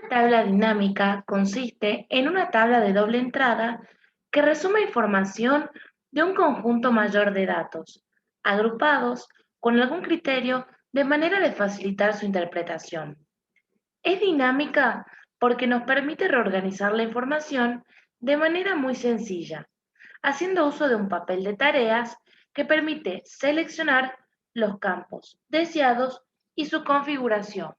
Tabla dinámica consiste en una tabla de doble entrada que resume información de un conjunto mayor de datos, agrupados con algún criterio de manera de facilitar su interpretación. Es dinámica porque nos permite reorganizar la información de manera muy sencilla, haciendo uso de un papel de tareas que permite seleccionar los campos deseados y su configuración.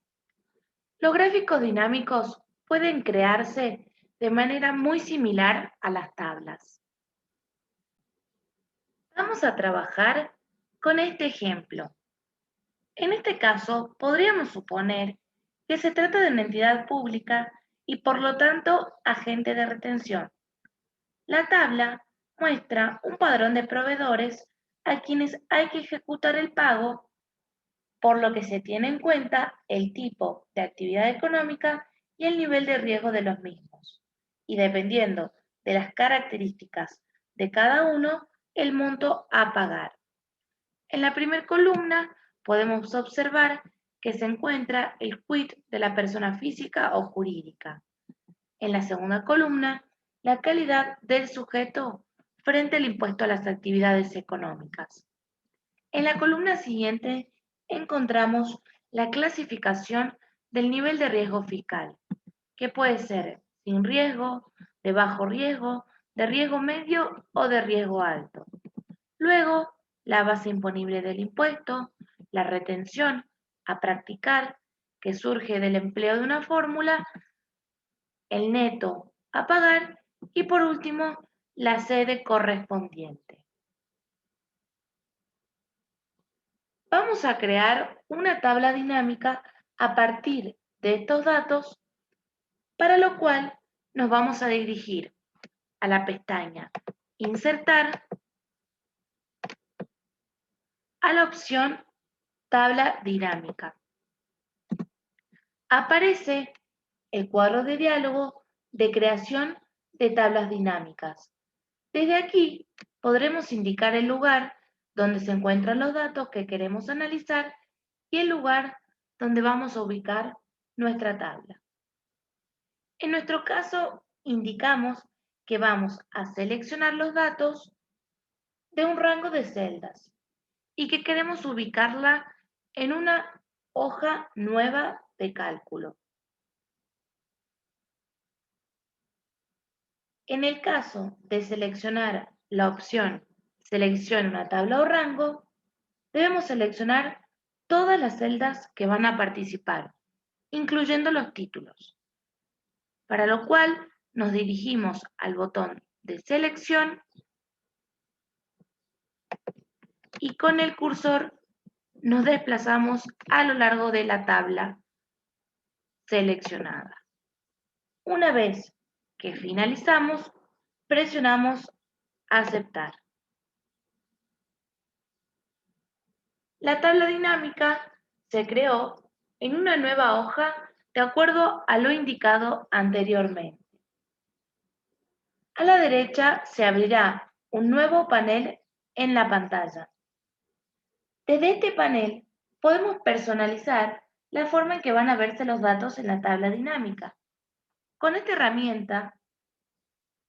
Los gráficos dinámicos pueden crearse de manera muy similar a las tablas. Vamos a trabajar con este ejemplo. En este caso, podríamos suponer que se trata de una entidad pública y por lo tanto agente de retención. La tabla muestra un padrón de proveedores a quienes hay que ejecutar el pago, por lo que se tiene en cuenta el tipo de actividad económica y el nivel de riesgo de los mismos. Y dependiendo de las características de cada uno, el monto a pagar. En la primera columna podemos observar que se encuentra el quit de la persona física o jurídica. En la segunda columna, la calidad del sujeto frente al impuesto a las actividades económicas. En la columna siguiente encontramos la clasificación del nivel de riesgo fiscal, que puede ser sin riesgo, de bajo riesgo, de riesgo medio o de riesgo alto. Luego, la base imponible del impuesto, la retención a practicar, que surge del empleo de una fórmula, el neto a pagar y por último, la sede correspondiente. Vamos a crear una tabla dinámica a partir de estos datos, para lo cual nos vamos a dirigir a la pestaña Insertar, a la opción Tabla dinámica. Aparece el cuadro de diálogo de creación de tablas dinámicas. Desde aquí podremos indicar el lugar donde se encuentran los datos que queremos analizar y el lugar donde vamos a ubicar nuestra tabla. En nuestro caso, indicamos que vamos a seleccionar los datos de un rango de celdas y que queremos ubicarla en una hoja nueva de cálculo. En el caso de seleccionar la opción Selecciona una tabla o rango, debemos seleccionar todas las celdas que van a participar, incluyendo los títulos, para lo cual nos dirigimos al botón de selección y con el cursor nos desplazamos a lo largo de la tabla seleccionada. Una vez que finalizamos, presionamos Aceptar. La tabla dinámica se creó en una nueva hoja de acuerdo a lo indicado anteriormente. A la derecha se abrirá un nuevo panel en la pantalla. Desde este panel podemos personalizar la forma en que van a verse los datos en la tabla dinámica. Con esta herramienta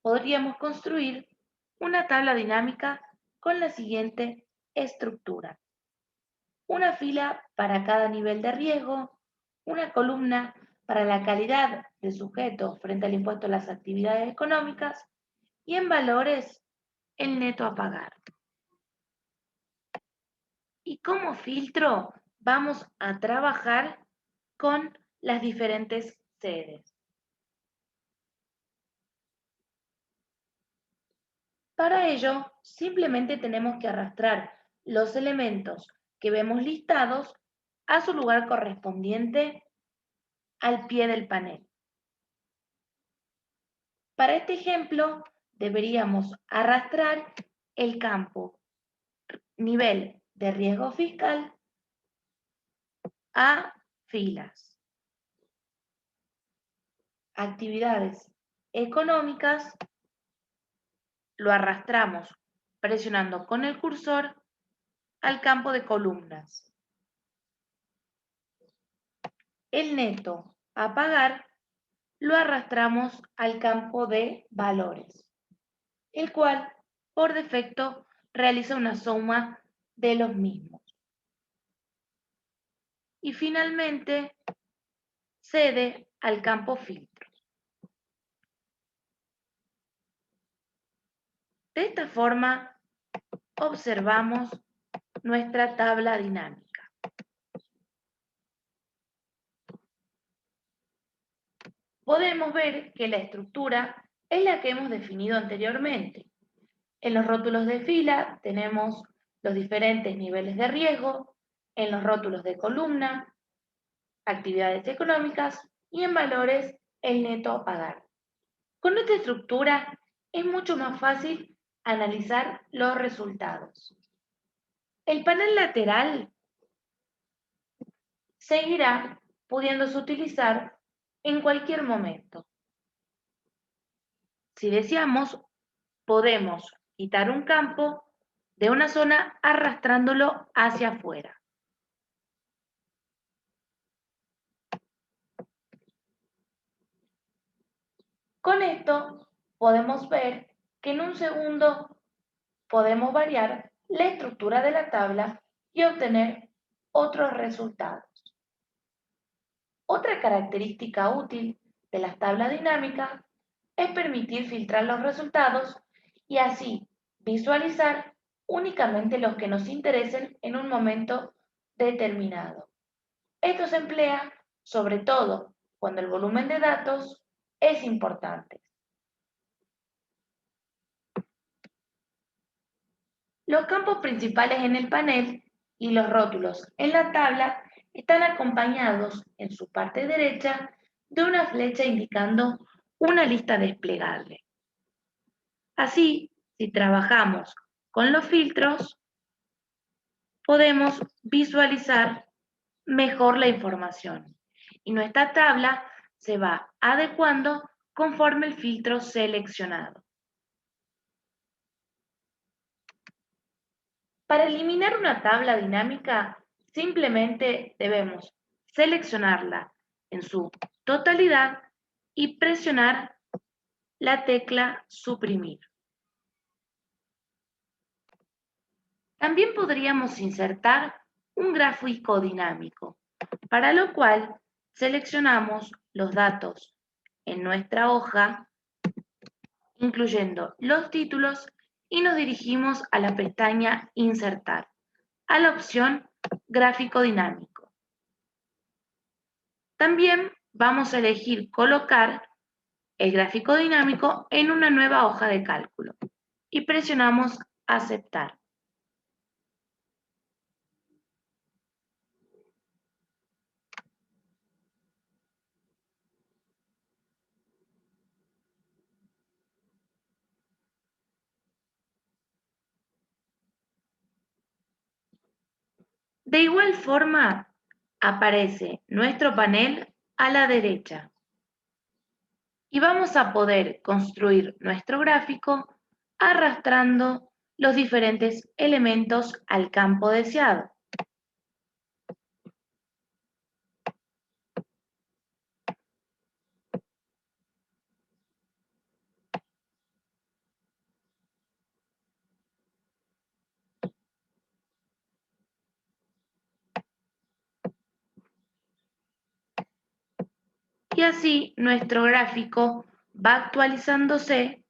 podríamos construir una tabla dinámica con la siguiente estructura: una fila para cada nivel de riesgo, una columna para la calidad de sujeto frente al impuesto a las actividades económicas y en valores el neto a pagar. Y como filtro vamos a trabajar con las diferentes sedes. Para ello, simplemente tenemos que arrastrar los elementos que vemos listados a su lugar correspondiente al pie del panel. Para este ejemplo, deberíamos arrastrar el campo nivel de riesgo fiscal a filas. Actividades económicas lo arrastramos presionando con el cursor al campo de columnas. El neto a pagar lo arrastramos al campo de valores, el cual por defecto realiza una suma de los mismos. Y finalmente cede al campo filtro. De esta forma observamos nuestra tabla dinámica. Podemos ver que la estructura es la que hemos definido anteriormente. En los rótulos de fila tenemos los diferentes niveles de riesgo, en los rótulos de columna, actividades económicas y en valores el neto a pagar. Con esta estructura es mucho más fácil analizar los resultados. El panel lateral seguirá pudiéndose utilizar en cualquier momento. Si deseamos, podemos quitar un campo de una zona arrastrándolo hacia afuera. Con esto podemos ver que en un segundo podemos variar la estructura de la tabla y obtener otros resultados. Otra característica útil de las tablas dinámicas es permitir filtrar los resultados y así visualizar únicamente los que nos interesen en un momento determinado. Esto se emplea sobre todo cuando el volumen de datos es importante. Los campos principales en el panel y los rótulos en la tabla están acompañados en su parte derecha de una flecha indicando una lista desplegable. Así, si trabajamos con los filtros, podemos visualizar mejor la información y nuestra tabla se va adecuando conforme el filtro seleccionado. Para eliminar una tabla dinámica, simplemente debemos seleccionarla en su totalidad y presionar la tecla suprimir. También podríamos insertar un gráfico dinámico, para lo cual seleccionamos los datos en nuestra hoja, incluyendo los títulos, y nos dirigimos a la pestaña Insertar, a la opción Gráfico dinámico. También vamos a elegir colocar el gráfico dinámico en una nueva hoja de cálculo y presionamos Aceptar. De igual forma, aparece nuestro panel a la derecha y vamos a poder construir nuestro gráfico arrastrando los diferentes elementos al campo deseado. Y así nuestro gráfico va actualizándose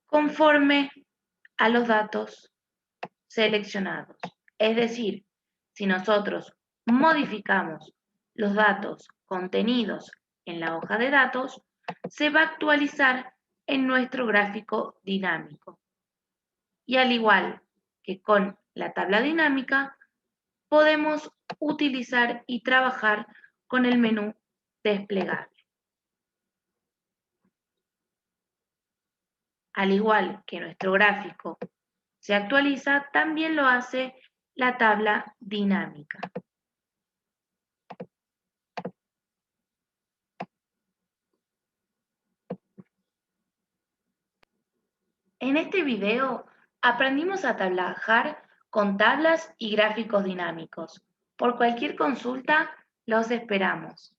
conforme a los datos seleccionados. Es decir, si nosotros modificamos los datos contenidos en la hoja de datos, se va a actualizar en nuestro gráfico dinámico. Y al igual que con la tabla dinámica, podemos utilizar y trabajar con el menú desplegable. Al igual que nuestro gráfico se actualiza, también lo hace la tabla dinámica. En este video aprendimos a trabajar con tablas y gráficos dinámicos. Por cualquier consulta, los esperamos.